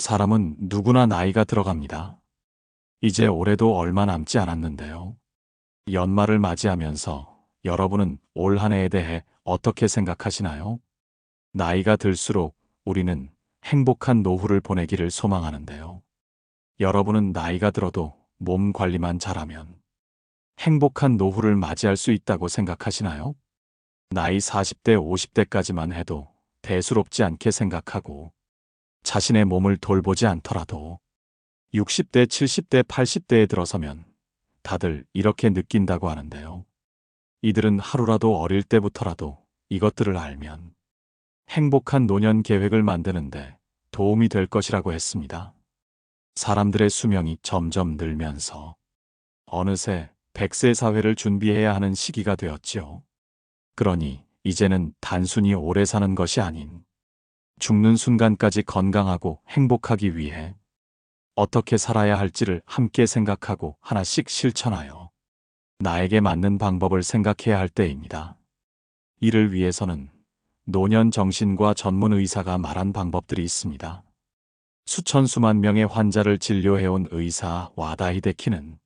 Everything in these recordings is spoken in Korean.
사람은 누구나 나이가 들어갑니다. 이제 올해도 얼마 남지 않았는데요. 연말을 맞이하면서 여러분은 올 한 해에 대해 어떻게 생각하시나요? 나이가 들수록 우리는 행복한 노후를 보내기를 소망하는데요. 여러분은 나이가 들어도 몸 관리만 잘하면 행복한 노후를 맞이할 수 있다고 생각하시나요? 나이 40대, 50대까지만 해도 대수롭지 않게 생각하고 자신의 몸을 돌보지 않더라도 60대, 70대, 80대에 들어서면 다들 이렇게 느낀다고 하는데요. 이들은 하루라도 어릴 때부터라도 이것들을 알면 행복한 노년 계획을 만드는데 도움이 될 것이라고 했습니다. 사람들의 수명이 점점 늘면서 어느새 100세 사회를 준비해야 하는 시기가 되었지요. 그러니 이제는 단순히 오래 사는 것이 아닌 죽는 순간까지 건강하고 행복하기 위해 어떻게 살아야 할지를 함께 생각하고 하나씩 실천하여 나에게 맞는 방법을 생각해야 할 때입니다. 이를 위해서는 노년 정신과 전문 의사가 말한 방법들이 있습니다. 수천 수만 명의 환자를 진료해온 의사 와다 히데키는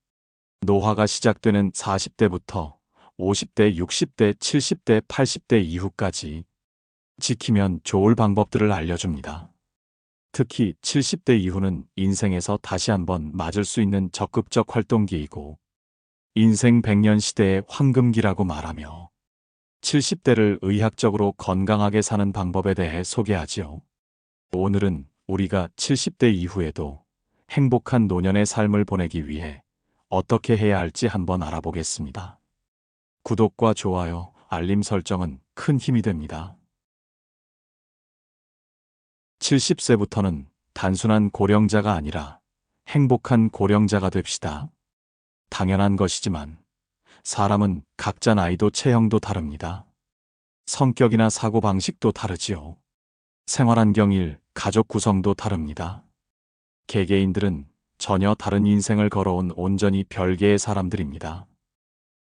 노화가 시작되는 40대부터 50대, 60대, 70대, 80대 이후까지 지키면 좋을 방법들을 알려줍니다. 특히 70대 이후는 인생에서 다시 한번 맞을 수 있는 적극적 활동기이고 인생 100년 시대의 황금기라고 말하며 70대를 의학적으로 건강하게 사는 방법에 대해 소개하지요. 오늘은 우리가 70대 이후에도 행복한 노년의 삶을 보내기 위해 어떻게 해야 할지 한번 알아보겠습니다. 구독과 좋아요, 알림 설정은 큰 힘이 됩니다. 70세부터는 단순한 고령자가 아니라 행복한 고령자가 됩시다. 당연한 것이지만 사람은 각자 나이도 체형도 다릅니다. 성격이나 사고방식도 다르지요. 생활환경 일, 가족 구성도 다릅니다. 개개인들은 전혀 다른 인생을 걸어온 온전히 별개의 사람들입니다.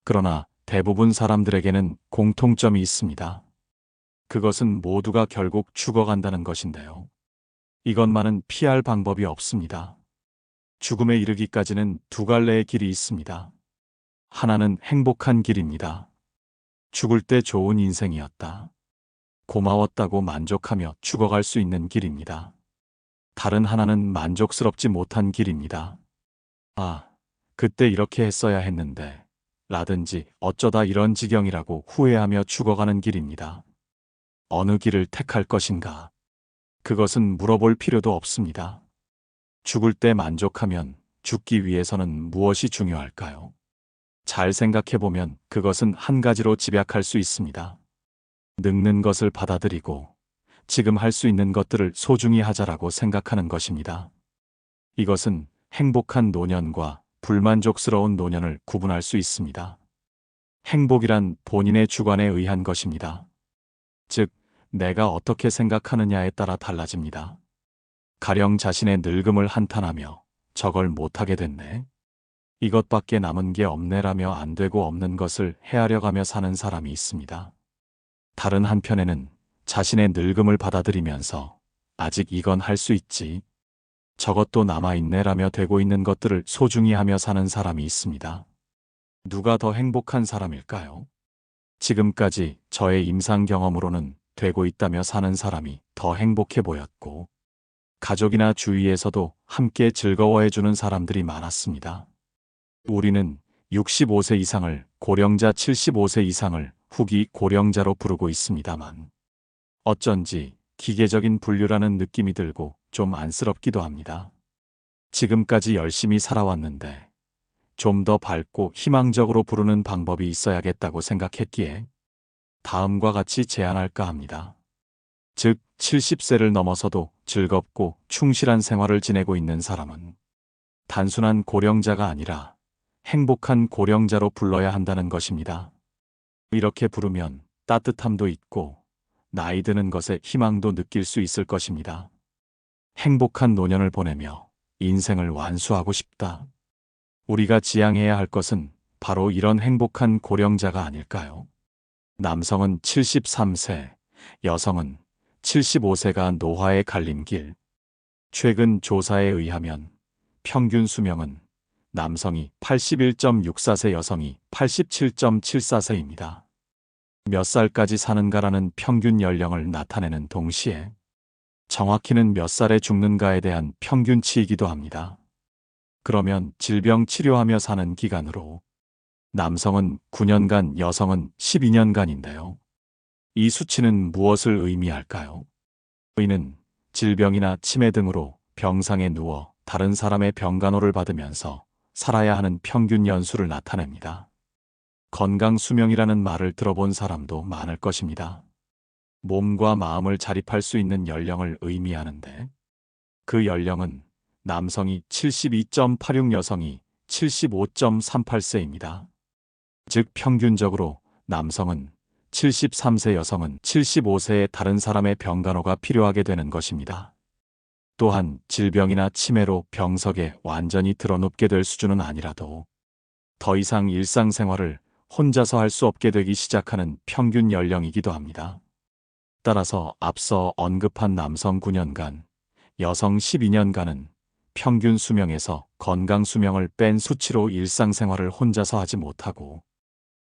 그러나 대부분 사람들에게는 공통점이 있습니다. 그것은 모두가 결국 죽어간다는 것인데요. 이것만은 피할 방법이 없습니다. 죽음에 이르기까지는 두 갈래의 길이 있습니다. 하나는 행복한 길입니다. 죽을 때 좋은 인생이었다. 고마웠다고 만족하며 죽어갈 수 있는 길입니다. 다른 하나는 만족스럽지 못한 길입니다. 아, 그때 이렇게 했어야 했는데, 라든지 어쩌다 이런 지경이라고 후회하며 죽어가는 길입니다. 어느 길을 택할 것인가? 그것은 물어볼 필요도 없습니다. 죽을 때 만족하면 죽기 위해서는 무엇이 중요할까요? 잘 생각해보면 그것은 한 가지로 집약할 수 있습니다. 늙는 것을 받아들이고 지금 할 수 있는 것들을 소중히 하자라고 생각하는 것입니다. 이것은 행복한 노년과 불만족스러운 노년을 구분할 수 있습니다. 행복이란 본인의 주관에 의한 것입니다. 즉, 내가 어떻게 생각하느냐에 따라 달라집니다. 가령 자신의 늙음을 한탄하며 저걸 못하게 됐네. 이것밖에 남은 게 없네라며 안 되고 없는 것을 헤아려가며 사는 사람이 있습니다. 다른 한편에는 자신의 늙음을 받아들이면서 아직 이건 할 수 있지. 저것도 남아있네라며 되고 있는 것들을 소중히 하며 사는 사람이 있습니다. 누가 더 행복한 사람일까요? 지금까지 저의 임상 경험으로는 되고 있다며 사는 사람이 더 행복해 보였고, 가족이나 주위에서도 함께 즐거워해주는 사람들이 많았습니다. 우리는 65세 이상을 고령자, 75세 이상을 후기 고령자로 부르고 있습니다만, 어쩐지 기계적인 분류라는 느낌이 들고 좀 안쓰럽기도 합니다. 지금까지 열심히 살아왔는데 좀 더 밝고 희망적으로 부르는 방법이 있어야겠다고 생각했기에 다음과 같이 제안할까 합니다. 즉, 70세를 넘어서도 즐겁고 충실한 생활을 지내고 있는 사람은 단순한 고령자가 아니라 행복한 고령자로 불러야 한다는 것입니다. 이렇게 부르면 따뜻함도 있고 나이 드는 것에 희망도 느낄 수 있을 것입니다. 행복한 노년을 보내며 인생을 완수하고 싶다. 우리가 지향해야 할 것은 바로 이런 행복한 고령자가 아닐까요? 남성은 73세, 여성은 75세가 노화의 갈림길, 최근 조사에 의하면 평균 수명은 남성이 81.64세, 여성이 87.74세입니다. 몇 살까지 사는가라는 평균 연령을 나타내는 동시에 정확히는 몇 살에 죽는가에 대한 평균치이기도 합니다. 그러면 질병 치료하며 사는 기간으로 남성은 9년간, 여성은 12년간인데요. 이 수치는 무엇을 의미할까요? 이는 질병이나 치매 등으로 병상에 누워 다른 사람의 병간호를 받으면서 살아야 하는 평균 연수를 나타냅니다. 건강 수명이라는 말을 들어본 사람도 많을 것입니다. 몸과 마음을 자립할 수 있는 연령을 의미하는데 그 연령은 남성이 72.86, 여성이 75.38세입니다. 즉 평균적으로 남성은 73세, 여성은 75세에 다른 사람의 병간호가 필요하게 되는 것입니다. 또한 질병이나 치매로 병석에 완전히 드러눕게 될 수준은 아니라도 더 이상 일상생활을 혼자서 할 수 없게 되기 시작하는 평균 연령이기도 합니다. 따라서 앞서 언급한 남성 9년간, 여성 12년간은 평균 수명에서 건강 수명을 뺀 수치로 일상생활을 혼자서 하지 못하고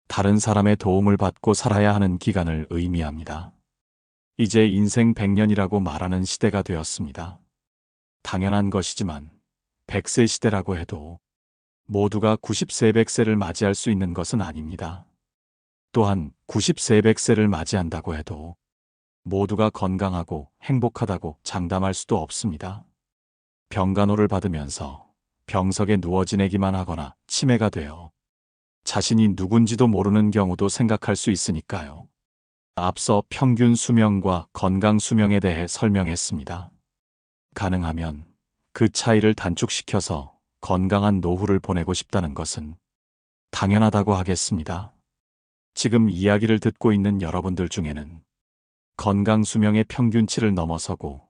다른 사람의 도움을 받고 살아야 하는 기간을 의미합니다. 이제 인생 100년이라고 말하는 시대가 되었습니다. 당연한 것이지만 100세 시대라고 해도 모두가 90세, 100세를 맞이할 수 있는 것은 아닙니다. 또한 90세, 100세를 맞이한다고 해도 모두가 건강하고 행복하다고 장담할 수도 없습니다. 병간호를 받으면서 병석에 누워 지내기만 하거나 치매가 되어 자신이 누군지도 모르는 경우도 생각할 수 있으니까요. 앞서 평균 수명과 건강 수명에 대해 설명했습니다. 가능하면 그 차이를 단축시켜서 건강한 노후를 보내고 싶다는 것은 당연하다고 하겠습니다. 지금 이야기를 듣고 있는 여러분들 중에는 건강 수명의 평균치를 넘어서고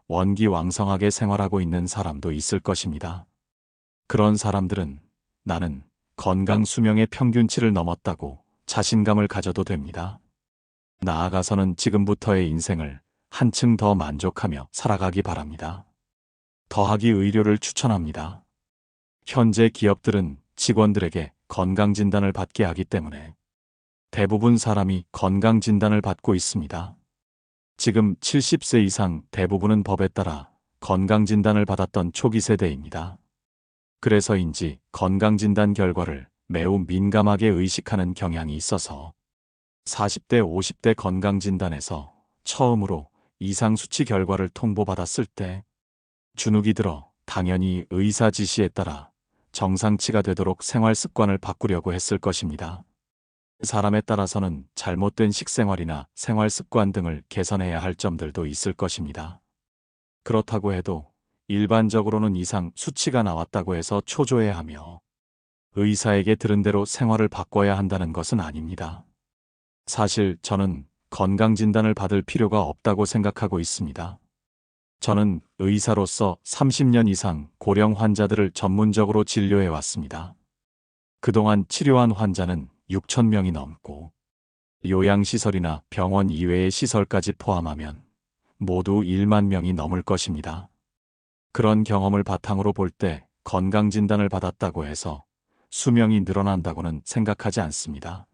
원기왕성하게 생활하고 있는 사람도 있을 것입니다. 그런 사람들은 나는 건강 수명의 평균치를 넘었다고 자신감을 가져도 됩니다. 나아가서는 지금부터의 인생을 한층 더 만족하며 살아가기 바랍니다. 더하기 의료를 추천합니다. 현재 기업들은 직원들에게 건강진단을 받게 하기 때문에 대부분 사람이 건강진단을 받고 있습니다. 지금 70세 이상 대부분은 법에 따라 건강진단을 받았던 초기 세대입니다. 그래서인지 건강진단 결과를 매우 민감하게 의식하는 경향이 있어서 40대, 50대 건강진단에서 처음으로 이상 수치 결과를 통보받았을 때 주눅이 들어 당연히 의사 지시에 따라 정상치가 되도록 생활 습관을 바꾸려고 했을 것입니다. 사람에 따라서는 잘못된 식생활이나 생활 습관 등을 개선해야 할 점들도 있을 것입니다. 그렇다고 해도 일반적으로는 이상 수치가 나왔다고 해서 초조해하며 의사에게 들은 대로 생활을 바꿔야 한다는 것은 아닙니다. 사실 저는 건강진단을 받을 필요가 없다고 생각하고 있습니다. 저는 의사로서 30년 이상 고령 환자들을 전문적으로 진료해 왔습니다. 그동안 치료한 환자는 6,000명이 넘고 요양시설이나 병원 이외의 시설까지 포함하면 모두 1만 명이 넘을 것입니다. 그런 경험을 바탕으로 볼 때 건강진단을 받았다고 해서 수명이 늘어난다고는 생각하지 않습니다.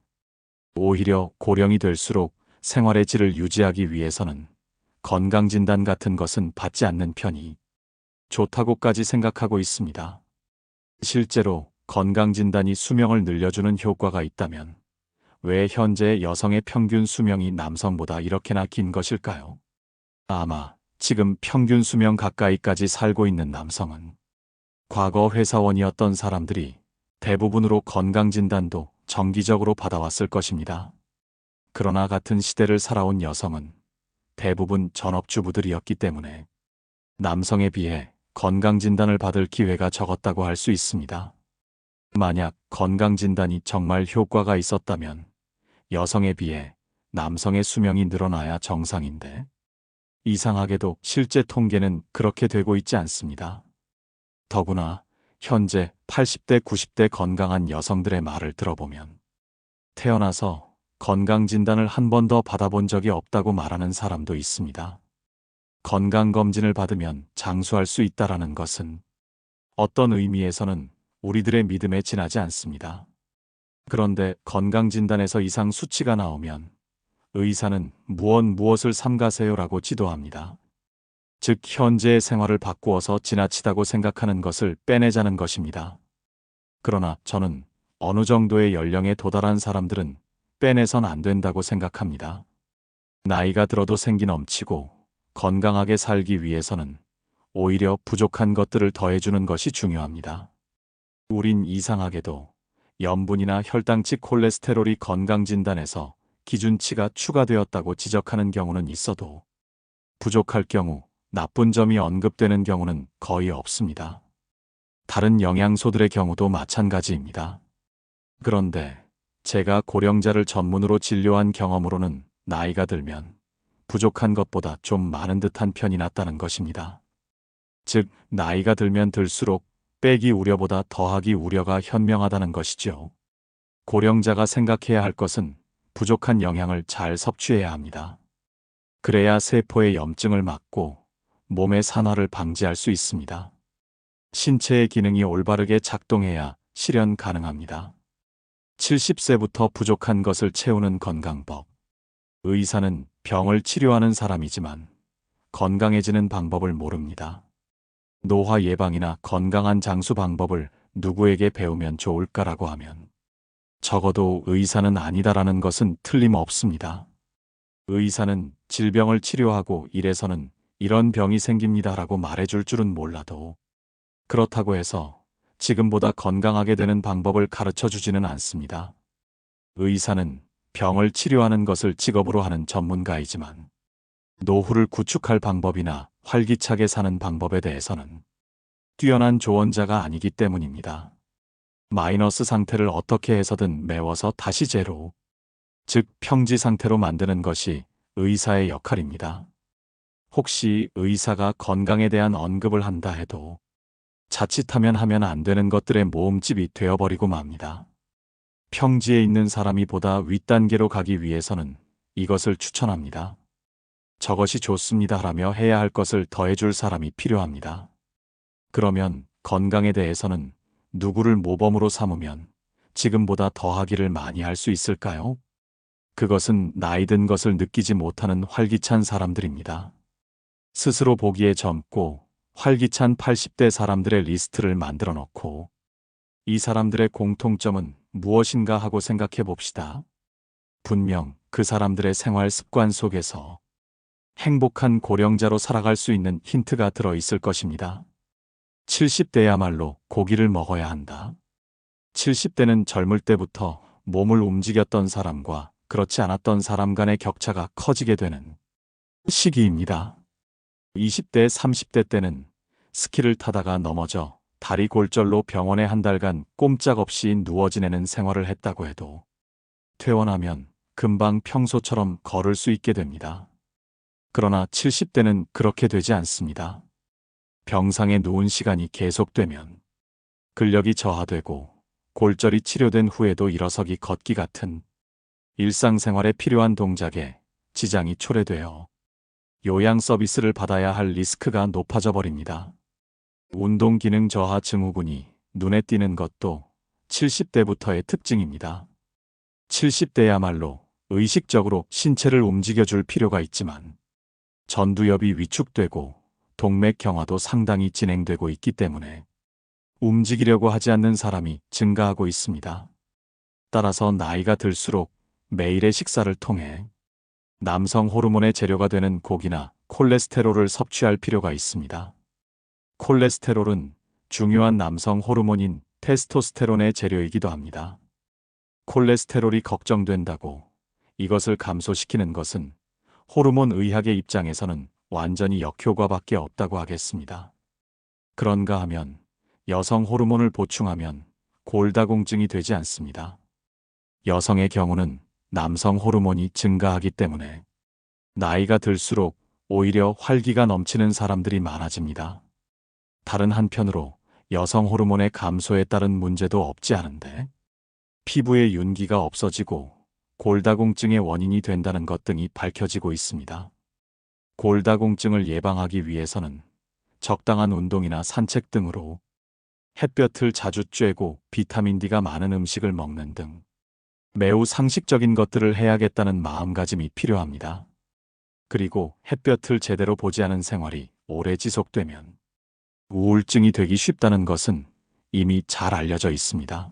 오히려 고령이 될수록 생활의 질을 유지하기 위해서는 건강진단 같은 것은 받지 않는 편이 좋다고까지 생각하고 있습니다. 실제로 건강진단이 수명을 늘려주는 효과가 있다면 왜 현재 여성의 평균 수명이 남성보다 이렇게나 긴 것일까요? 아마 지금 평균 수명 가까이까지 살고 있는 남성은 과거 회사원이었던 사람들이 대부분으로 건강진단도 정기적으로 받아왔을 것입니다. 그러나 같은 시대를 살아온 여성은 대부분 전업주부들이었기 때문에 남성에 비해 건강진단을 받을 기회가 적었다고 할 수 있습니다. 만약 건강진단이 정말 효과가 있었다면 여성에 비해 남성의 수명이 늘어나야 정상인데 이상하게도 실제 통계는 그렇게 되고 있지 않습니다. 더구나 현재 80대, 90대 건강한 여성들의 말을 들어보면 태어나서 건강진단을 한 번 더 받아본 적이 없다고 말하는 사람도 있습니다. 건강검진을 받으면 장수할 수 있다라는 것은 어떤 의미에서는 우리들의 믿음에 지나지 않습니다. 그런데 건강진단에서 이상 수치가 나오면 의사는 무엇을 삼가세요라고 지도합니다. 즉 현재의 생활을 바꾸어서 지나치다고 생각하는 것을 빼내자는 것입니다. 그러나 저는 어느 정도의 연령에 도달한 사람들은 빼내선 안 된다고 생각합니다. 나이가 들어도 생기 넘치고 건강하게 살기 위해서는 오히려 부족한 것들을 더해주는 것이 중요합니다. 우린 이상하게도 염분이나 혈당치 콜레스테롤이 건강진단에서 기준치가 추가되었다고 지적하는 경우는 있어도 부족할 경우 나쁜 점이 언급되는 경우는 거의 없습니다. 다른 영양소들의 경우도 마찬가지입니다. 그런데 제가 고령자를 전문으로 진료한 경험으로는 나이가 들면 부족한 것보다 좀 많은 듯한 편이 낫다는 것입니다. 즉, 나이가 들면 들수록 빼기 우려보다 더하기 우려가 현명하다는 것이죠. 고령자가 생각해야 할 것은 부족한 영양을 잘 섭취해야 합니다. 그래야 세포의 염증을 막고 몸의 산화를 방지할 수 있습니다. 신체의 기능이 올바르게 작동해야 실현 가능합니다. 70세부터 부족한 것을 채우는 건강법. 의사는 병을 치료하는 사람이지만 건강해지는 방법을 모릅니다. 노화 예방이나 건강한 장수 방법을 누구에게 배우면 좋을까라고 하면 적어도 의사는 아니다라는 것은 틀림없습니다. 의사는 질병을 치료하고 이래서는 이런 병이 생깁니다라고 말해줄 줄은 몰라도 그렇다고 해서 지금보다 건강하게 되는 방법을 가르쳐 주지는 않습니다. 의사는 병을 치료하는 것을 직업으로 하는 전문가이지만 노후를 구축할 방법이나 활기차게 사는 방법에 대해서는 뛰어난 조언자가 아니기 때문입니다. 마이너스 상태를 어떻게 해서든 메워서 다시 제로, 즉 평지 상태로 만드는 것이 의사의 역할입니다. 혹시 의사가 건강에 대한 언급을 한다 해도 자칫하면 하면 안 되는 것들의 모음집이 되어버리고 맙니다. 평지에 있는 사람이 보다 윗단계로 가기 위해서는 이것을 추천합니다. 저것이 좋습니다라며 해야 할 것을 더해줄 사람이 필요합니다. 그러면 건강에 대해서는 누구를 모범으로 삼으면 지금보다 더하기를 많이 할 수 있을까요? 그것은 나이 든 것을 느끼지 못하는 활기찬 사람들입니다. 스스로 보기에 젊고 활기찬 80대 사람들의 리스트를 만들어 놓고 이 사람들의 공통점은 무엇인가 하고 생각해 봅시다. 분명 그 사람들의 생활 습관 속에서 행복한 고령자로 살아갈 수 있는 힌트가 들어 있을 것입니다. 70대야말로 고기를 먹어야 한다. 70대는 젊을 때부터 몸을 움직였던 사람과 그렇지 않았던 사람 간의 격차가 커지게 되는 시기입니다. 20대, 30대 때는 스키를 타다가 넘어져 다리 골절로 병원에 한 달간 꼼짝없이 누워 지내는 생활을 했다고 해도 퇴원하면 금방 평소처럼 걸을 수 있게 됩니다. 그러나 70대는 그렇게 되지 않습니다. 병상에 누운 시간이 계속되면 근력이 저하되고 골절이 치료된 후에도 일어서기 걷기 같은 일상생활에 필요한 동작에 지장이 초래되어 요양 서비스를 받아야 할 리스크가 높아져 버립니다. 운동 기능 저하 증후군이 눈에 띄는 것도 70대부터의 특징입니다. 70대야말로 의식적으로 신체를 움직여줄 필요가 있지만 전두엽이 위축되고 동맥 경화도 상당히 진행되고 있기 때문에 움직이려고 하지 않는 사람이 증가하고 있습니다. 따라서 나이가 들수록 매일의 식사를 통해 남성 호르몬의 재료가 되는 고기나 콜레스테롤을 섭취할 필요가 있습니다. 콜레스테롤은 중요한 남성 호르몬인 테스토스테론의 재료이기도 합니다. 콜레스테롤이 걱정된다고 이것을 감소시키는 것은 호르몬 의학의 입장에서는 완전히 역효과밖에 없다고 하겠습니다. 그런가 하면 여성 호르몬을 보충하면 골다공증이 되지 않습니다. 여성의 경우는 남성 호르몬이 증가하기 때문에 나이가 들수록 오히려 활기가 넘치는 사람들이 많아집니다. 다른 한편으로 여성 호르몬의 감소에 따른 문제도 없지 않은데 피부의 윤기가 없어지고 골다공증의 원인이 된다는 것 등이 밝혀지고 있습니다. 골다공증을 예방하기 위해서는 적당한 운동이나 산책 등으로 햇볕을 자주 쬐고 비타민 D가 많은 음식을 먹는 등 매우 상식적인 것들을 해야겠다는 마음가짐이 필요합니다. 그리고 햇볕을 제대로 보지 않은 생활이 오래 지속되면 우울증이 되기 쉽다는 것은 이미 잘 알려져 있습니다.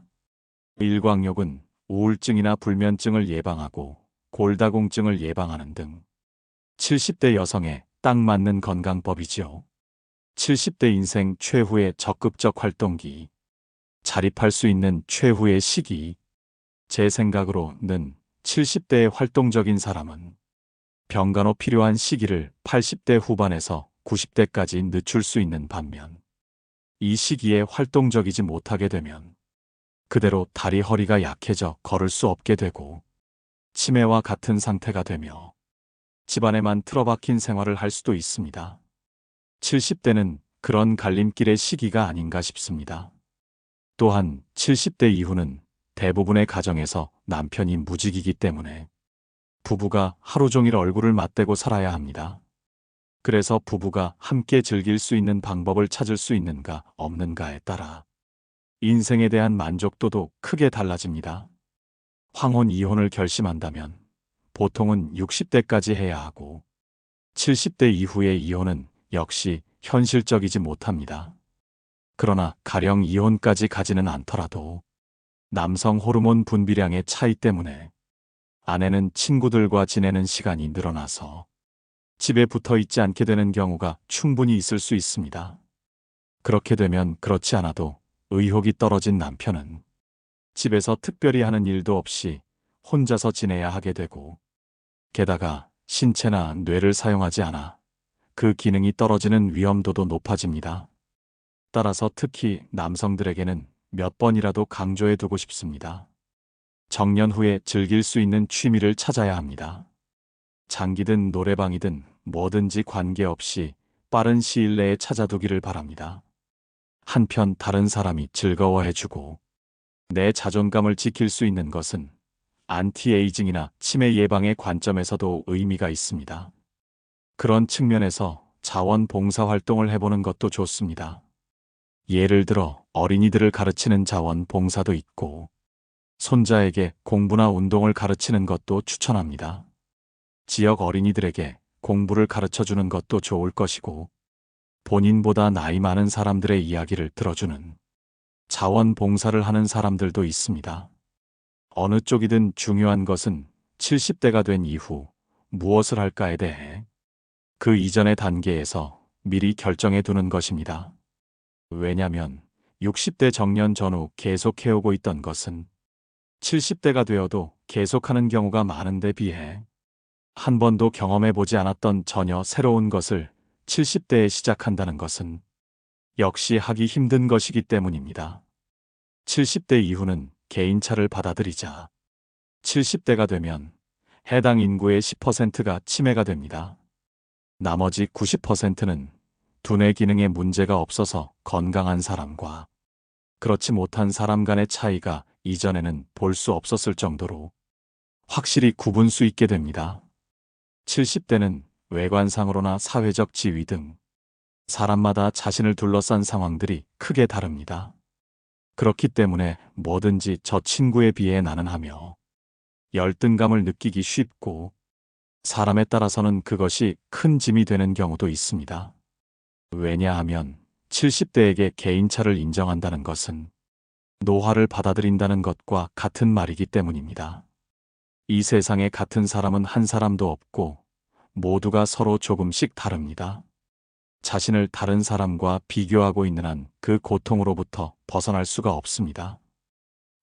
일광욕은 우울증이나 불면증을 예방하고 골다공증을 예방하는 등 70대 여성에 딱 맞는 건강법이지요. 70대 인생 최후의 적극적 활동기, 자립할 수 있는 최후의 시기. 제 생각으로는 70대의 활동적인 사람은 병간호 필요한 시기를 80대 후반에서 90대까지 늦출 수 있는 반면, 이 시기에 활동적이지 못하게 되면 그대로 다리 허리가 약해져 걸을 수 없게 되고 치매와 같은 상태가 되며 집안에만 틀어박힌 생활을 할 수도 있습니다. 70대는 그런 갈림길의 시기가 아닌가 싶습니다. 또한 70대 이후는 대부분의 가정에서 남편이 무직이기 때문에 부부가 하루 종일 얼굴을 맞대고 살아야 합니다. 그래서 부부가 함께 즐길 수 있는 방법을 찾을 수 있는가 없는가에 따라 인생에 대한 만족도도 크게 달라집니다. 황혼 이혼을 결심한다면 보통은 60대까지 해야 하고 70대 이후의 이혼은 역시 현실적이지 못합니다. 그러나 가령 이혼까지 가지는 않더라도 남성 호르몬 분비량의 차이 때문에 아내는 친구들과 지내는 시간이 늘어나서 집에 붙어 있지 않게 되는 경우가 충분히 있을 수 있습니다. 그렇게 되면 그렇지 않아도 의욕이 떨어진 남편은 집에서 특별히 하는 일도 없이 혼자서 지내야 하게 되고, 게다가 신체나 뇌를 사용하지 않아 그 기능이 떨어지는 위험도도 높아집니다. 따라서 특히 남성들에게는 몇 번이라도 강조해 두고 싶습니다. 정년 후에 즐길 수 있는 취미를 찾아야 합니다. 장기든 노래방이든 뭐든지 관계없이 빠른 시일 내에 찾아두기를 바랍니다. 한편 다른 사람이 즐거워해주고 내 자존감을 지킬 수 있는 것은 안티에이징이나 치매 예방의 관점에서도 의미가 있습니다. 그런 측면에서 자원봉사 활동을 해보는 것도 좋습니다. 예를 들어 어린이들을 가르치는 자원봉사도 있고 손자에게 공부나 운동을 가르치는 것도 추천합니다. 지역 어린이들에게 공부를 가르쳐주는 것도 좋을 것이고 본인보다 나이 많은 사람들의 이야기를 들어주는 자원봉사를 하는 사람들도 있습니다. 어느 쪽이든 중요한 것은 70대가 된 이후 무엇을 할까에 대해 그 이전의 단계에서 미리 결정해 두는 것입니다. 왜냐하면 60대 정년 전후 계속 해오고 있던 것은 70대가 되어도 계속하는 경우가 많은데 비해 한 번도 경험해 보지 않았던 전혀 새로운 것을 70대에 시작한다는 것은 역시 하기 힘든 것이기 때문입니다. 70대 이후는 개인차를 받아들이자 70대가 되면 해당 인구의 10%가 치매가 됩니다. 나머지 90%는 두뇌 기능에 문제가 없어서 건강한 사람과 그렇지 못한 사람 간의 차이가 이전에는 볼 수 없었을 정도로 확실히 구분 수 있게 됩니다. 70대는 외관상으로나 사회적 지위 등 사람마다 자신을 둘러싼 상황들이 크게 다릅니다. 그렇기 때문에 뭐든지 저 친구에 비해 나는 하며 열등감을 느끼기 쉽고 사람에 따라서는 그것이 큰 짐이 되는 경우도 있습니다. 왜냐하면 70대에게 개인차를 인정한다는 것은 노화를 받아들인다는 것과 같은 말이기 때문입니다. 이 세상에 같은 사람은 한 사람도 없고 모두가 서로 조금씩 다릅니다. 자신을 다른 사람과 비교하고 있는 한 그 고통으로부터 벗어날 수가 없습니다.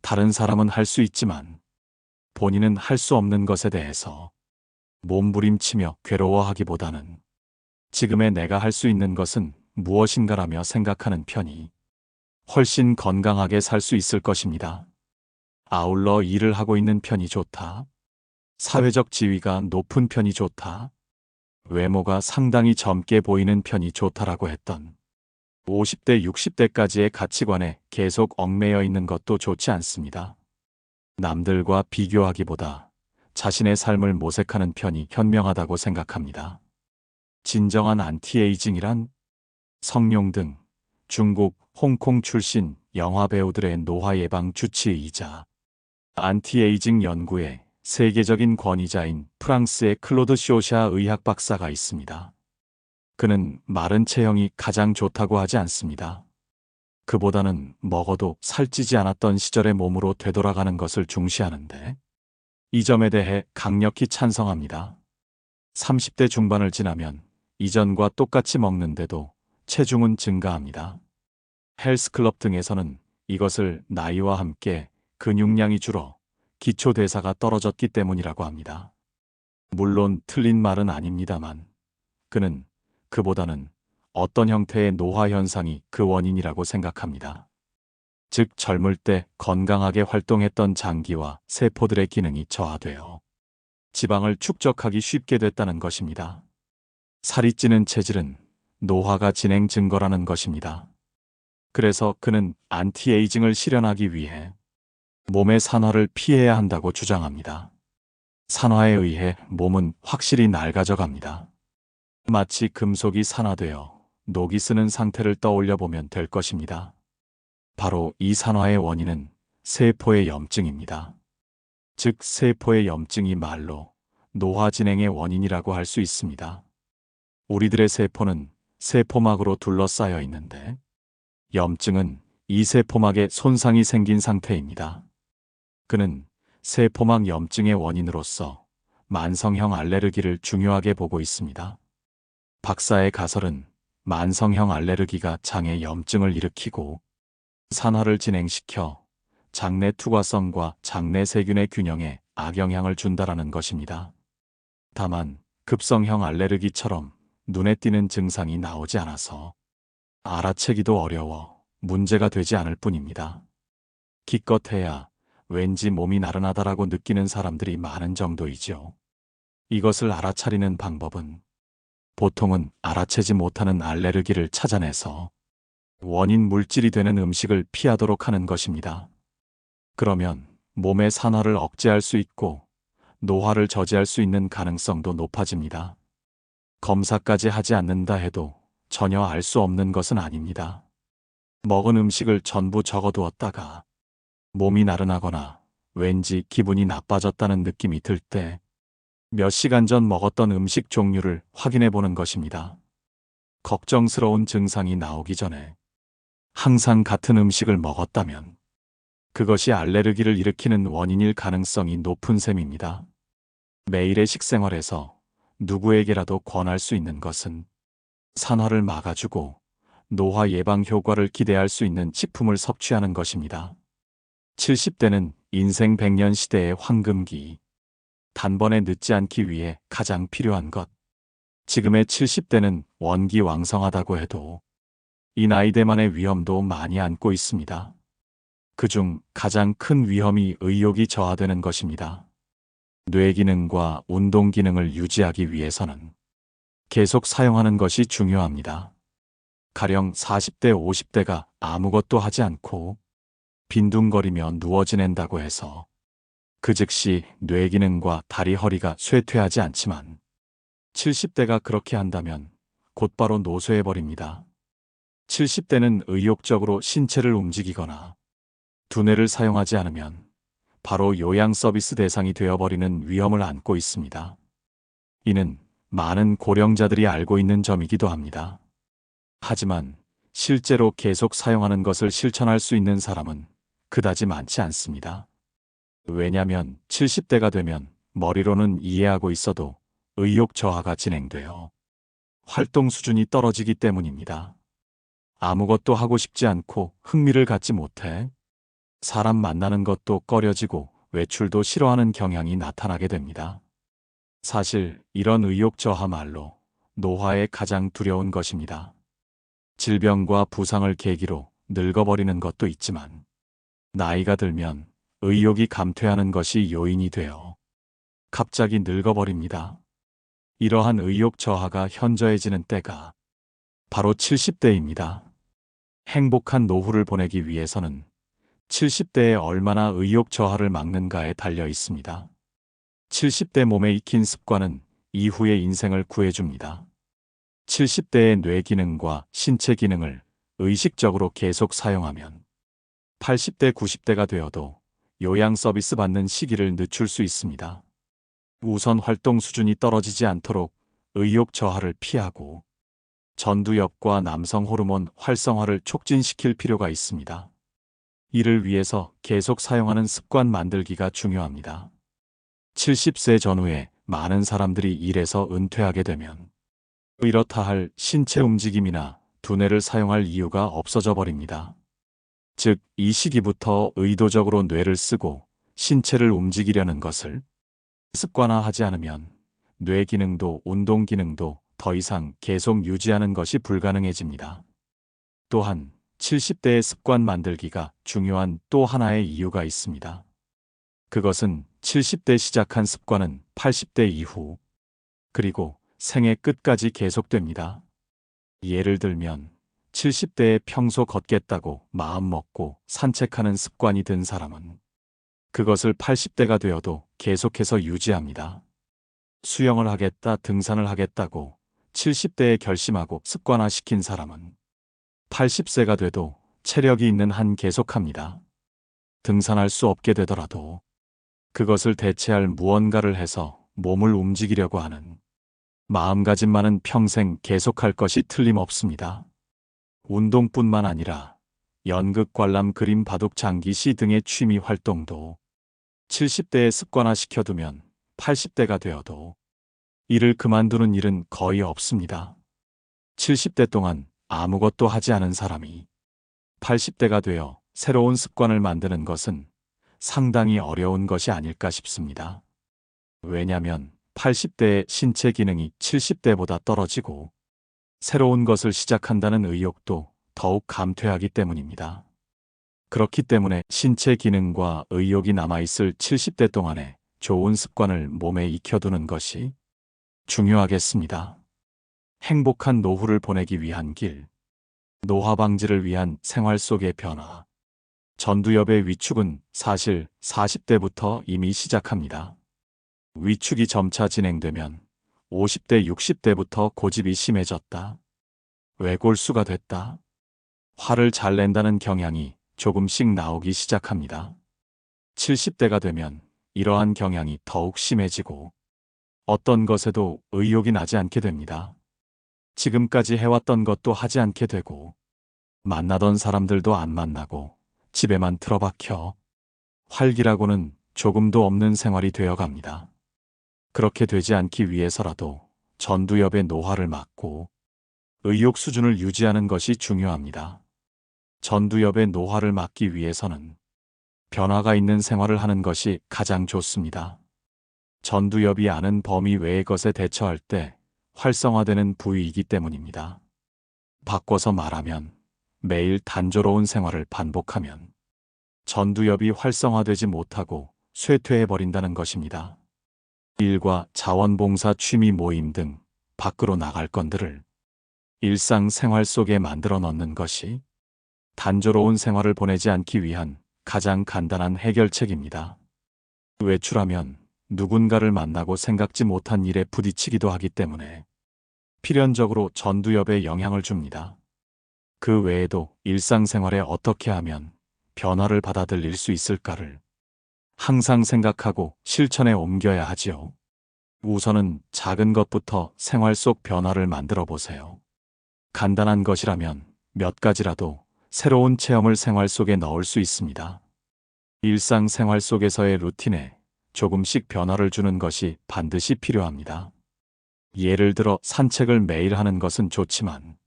다른 사람은 할 수 있지만 본인은 할 수 없는 것에 대해서 몸부림치며 괴로워하기보다는 지금의 내가 할 수 있는 것은 무엇인가라며 생각하는 편이 훨씬 건강하게 살 수 있을 것입니다. 아울러 일을 하고 있는 편이 좋다. 사회적 지위가 높은 편이 좋다. 외모가 상당히 젊게 보이는 편이 좋다라고 했던 50대, 60대까지의 가치관에 계속 얽매여 있는 것도 좋지 않습니다. 남들과 비교하기보다 자신의 삶을 모색하는 편이 현명하다고 생각합니다. 진정한 안티에이징이란? 성룡 등 중국, 홍콩 출신 영화 배우들의 노화 예방 주치의이자 안티에이징 연구의 세계적인 권위자인 프랑스의 클로드 쇼샤 의학 박사가 있습니다. 그는 마른 체형이 가장 좋다고 하지 않습니다. 그보다는 먹어도 살찌지 않았던 시절의 몸으로 되돌아가는 것을 중시하는데, 이 점에 대해 강력히 찬성합니다. 30대 중반을 지나면 이전과 똑같이 먹는데도 체중은 증가합니다. 헬스클럽 등에서는 이것을 나이와 함께 근육량이 줄어 기초대사가 떨어졌기 때문이라고 합니다. 물론 틀린 말은 아닙니다만, 그는 그보다는 어떤 형태의 노화 현상이 그 원인이라고 생각합니다. 즉 젊을 때 건강하게 활동했던 장기와 세포들의 기능이 저하되어 지방을 축적하기 쉽게 됐다는 것입니다. 살이 찌는 체질은 노화가 진행 증거라는 것입니다. 그래서 그는 안티에이징을 실현하기 위해 몸의 산화를 피해야 한다고 주장합니다. 산화에 의해 몸은 확실히 낡아져 갑니다. 마치 금속이 산화되어 녹이 쓰는 상태를 떠올려 보면 될 것입니다. 바로 이 산화의 원인은 세포의 염증입니다. 즉 세포의 염증이 말로 노화 진행의 원인이라고 할 수 있습니다. 우리들의 세포는 세포막으로 둘러싸여 있는데, 염증은 이 세포막에 손상이 생긴 상태입니다. 그는 세포막 염증의 원인으로서 만성형 알레르기를 중요하게 보고 있습니다. 박사의 가설은 만성형 알레르기가 장에 염증을 일으키고 산화를 진행시켜 장내 투과성과 장내 세균의 균형에 악영향을 준다라는 것입니다. 다만 급성형 알레르기처럼 눈에 띄는 증상이 나오지 않아서 알아채기도 어려워 문제가 되지 않을 뿐입니다. 기껏해야 왠지 몸이 나른하다라고 느끼는 사람들이 많은 정도이죠. 이것을 알아차리는 방법은 보통은 알아채지 못하는 알레르기를 찾아내서 원인 물질이 되는 음식을 피하도록 하는 것입니다. 그러면 몸의 산화를 억제할 수 있고 노화를 저지할 수 있는 가능성도 높아집니다. 검사까지 하지 않는다 해도 전혀 알 수 없는 것은 아닙니다. 먹은 음식을 전부 적어두었다가 몸이 나른하거나 왠지 기분이 나빠졌다는 느낌이 들 때 몇 시간 전 먹었던 음식 종류를 확인해 보는 것입니다. 걱정스러운 증상이 나오기 전에 항상 같은 음식을 먹었다면 그것이 알레르기를 일으키는 원인일 가능성이 높은 셈입니다. 매일의 식생활에서 누구에게라도 권할 수 있는 것은 산화를 막아주고 노화 예방 효과를 기대할 수 있는 식품을 섭취하는 것입니다. 70대는 인생 100년 시대의 황금기. 단번에 늦지 않기 위해 가장 필요한 것. 지금의 70대는 원기왕성하다고 해도 이 나이대만의 위험도 많이 안고 있습니다. 그중 가장 큰 위험이 의욕이 저하되는 것입니다. 뇌 기능과 운동 기능을 유지하기 위해서는 계속 사용하는 것이 중요합니다. 가령 40대, 50대가 아무것도 하지 않고 빈둥거리며 누워 지낸다고 해서 그 즉시 뇌 기능과 다리 허리가 쇠퇴하지 않지만 70대가 그렇게 한다면 곧바로 노쇠해버립니다. 70대는 의욕적으로 신체를 움직이거나 두뇌를 사용하지 않으면 바로 요양 서비스 대상이 되어버리는 위험을 안고 있습니다. 이는 많은 고령자들이 알고 있는 점이기도 합니다. 하지만 실제로 계속 사용하는 것을 실천할 수 있는 사람은 그다지 많지 않습니다. 왜냐하면 70대가 되면 머리로는 이해하고 있어도 의욕 저하가 진행되어 활동 수준이 떨어지기 때문입니다. 아무것도 하고 싶지 않고 흥미를 갖지 못해 사람 만나는 것도 꺼려지고 외출도 싫어하는 경향이 나타나게 됩니다. 사실 이런 의욕 저하말로 노화의 가장 두려운 것입니다. 질병과 부상을 계기로 늙어버리는 것도 있지만 나이가 들면 의욕이 감퇴하는 것이 요인이 되어 갑자기 늙어버립니다. 이러한 의욕 저하가 현저해지는 때가 바로 70대입니다. 행복한 노후를 보내기 위해서는 70대에 얼마나 의욕 저하를 막는가에 달려 있습니다. 70대 몸에 익힌 습관은 이후의 인생을 구해줍니다. 70대의 뇌 기능과 신체 기능을 의식적으로 계속 사용하면 80대, 90대가 되어도 요양 서비스 받는 시기를 늦출 수 있습니다. 우선 활동 수준이 떨어지지 않도록 의욕 저하를 피하고 전두엽과 남성 호르몬 활성화를 촉진시킬 필요가 있습니다. 이를 위해서 계속 사용하는 습관 만들기가 중요합니다. 70세 전후에 많은 사람들이 일에서 은퇴하게 되면 이렇다 할 신체 움직임이나 두뇌를 사용할 이유가 없어져 버립니다. 즉, 이 시기부터 의도적으로 뇌를 쓰고 신체를 움직이려는 것을 습관화하지 않으면 뇌 기능도 운동 기능도 더 이상 계속 유지하는 것이 불가능해집니다. 또한 70대의 습관 만들기가 중요한 또 하나의 이유가 있습니다. 그것은 70대 시작한 습관은 80대 이후 그리고 생애 끝까지 계속됩니다. 예를 들면 70대에 평소 걷겠다고 마음먹고 산책하는 습관이 든 사람은 그것을 80대가 되어도 계속해서 유지합니다. 수영을 하겠다, 등산을 하겠다고 70대에 결심하고 습관화시킨 사람은 80세가 돼도 체력이 있는 한 계속합니다. 등산할 수 없게 되더라도 그것을 대체할 무언가를 해서 몸을 움직이려고 하는 마음가짐만은 평생 계속할 것이 틀림없습니다. 운동뿐만 아니라 연극, 관람, 그림, 바둑, 장기, 시 등의 취미 활동도 70대에 습관화시켜두면 80대가 되어도 이를 그만두는 일은 거의 없습니다. 70대 동안 아무것도 하지 않은 사람이 80대가 되어 새로운 습관을 만드는 것은 상당히 어려운 것이 아닐까 싶습니다. 왜냐하면 80대의 신체 기능이 70대보다 떨어지고 새로운 것을 시작한다는 의욕도 더욱 감퇴하기 때문입니다. 그렇기 때문에 신체 기능과 의욕이 남아있을 70대 동안에 좋은 습관을 몸에 익혀두는 것이 중요하겠습니다. 행복한 노후를 보내기 위한 길, 노화 방지를 위한 생활 속의 변화. 전두엽의 위축은 사실 40대부터 이미 시작합니다. 위축이 점차 진행되면 50대, 60대부터 고집이 심해졌다. 외골수가 됐다. 화를 잘 낸다는 경향이 조금씩 나오기 시작합니다. 70대가 되면 이러한 경향이 더욱 심해지고 어떤 것에도 의욕이 나지 않게 됩니다. 지금까지 해왔던 것도 하지 않게 되고 만나던 사람들도 안 만나고 집에만 틀어박혀 활기라고는 조금도 없는 생활이 되어갑니다. 그렇게 되지 않기 위해서라도 전두엽의 노화를 막고 의욕 수준을 유지하는 것이 중요합니다. 전두엽의 노화를 막기 위해서는 변화가 있는 생활을 하는 것이 가장 좋습니다. 전두엽이 아는 범위 외의 것에 대처할 때 활성화되는 부위이기 때문입니다. 바꿔서 말하면 매일 단조로운 생활을 반복하면 전두엽이 활성화되지 못하고 쇠퇴해버린다는 것입니다. 일과 자원봉사 취미 모임 등 밖으로 나갈 건들을 일상생활 속에 만들어 넣는 것이 단조로운 생활을 보내지 않기 위한 가장 간단한 해결책입니다. 외출하면 누군가를 만나고 생각지 못한 일에 부딪히기도 하기 때문에 필연적으로 전두엽에 영향을 줍니다. 그 외에도 일상생활에 어떻게 하면 변화를 받아들일 수 있을까를 항상 생각하고 실천에 옮겨야 하지요. 우선은 작은 것부터 생활 속 변화를 만들어 보세요. 간단한 것이라면 몇 가지라도 새로운 체험을 생활 속에 넣을 수 있습니다. 일상생활 속에서의 루틴에 조금씩 변화를 주는 것이 반드시 필요합니다. 예를 들어 산책을 매일 하는 것은 좋지만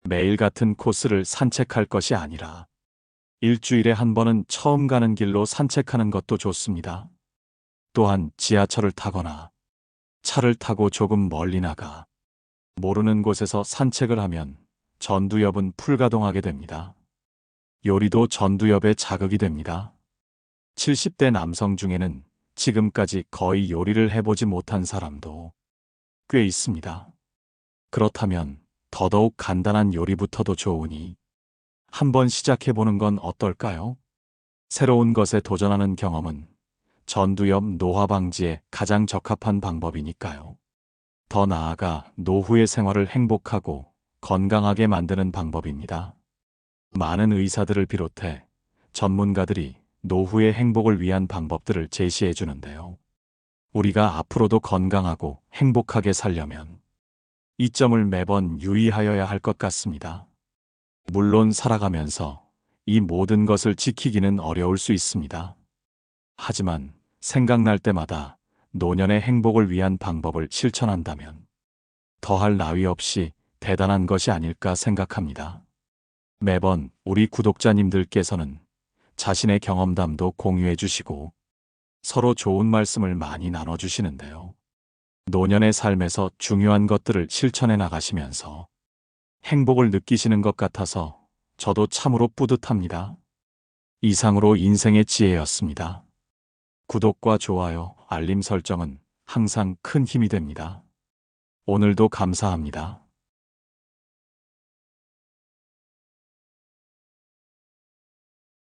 매일 같은 코스를 산책할 것이 아니라 일주일에 한 번은 처음 가는 길로 산책하는 것도 좋습니다. 또한 지하철을 타거나 차를 타고 조금 멀리 나가 모르는 곳에서 산책을 하면 전두엽은 풀가동하게 됩니다. 요리도 전두엽에 자극이 됩니다. 70대 남성 중에는 지금까지 거의 요리를 해보지 못한 사람도 꽤 있습니다. 그렇다면 더더욱 간단한 요리부터도 좋으니 한번 시작해보는 건 어떨까요? 새로운 것에 도전하는 경험은 전두엽 노화 방지에 가장 적합한 방법이니까요. 더 나아가 노후의 생활을 행복하고 건강하게 만드는 방법입니다. 많은 의사들을 비롯해 전문가들이 노후의 행복을 위한 방법들을 제시해 주는데요. 우리가 앞으로도 건강하고 행복하게 살려면 이 점을 매번 유의하여야 할 것 같습니다. 물론 살아가면서 이 모든 것을 지키기는 어려울 수 있습니다. 하지만 생각날 때마다 노년의 행복을 위한 방법을 실천한다면 더할 나위 없이 대단한 것이 아닐까 생각합니다. 매번 우리 구독자님들께서는 자신의 경험담도 공유해 주시고 서로 좋은 말씀을 많이 나눠주시는데요. 노년의 삶에서 중요한 것들을 실천해 나가시면서 행복을 느끼시는 것 같아서 저도 참으로 뿌듯합니다. 이상으로 인생의 지혜였습니다. 구독과 좋아요, 알림 설정은 항상 큰 힘이 됩니다. 오늘도 감사합니다.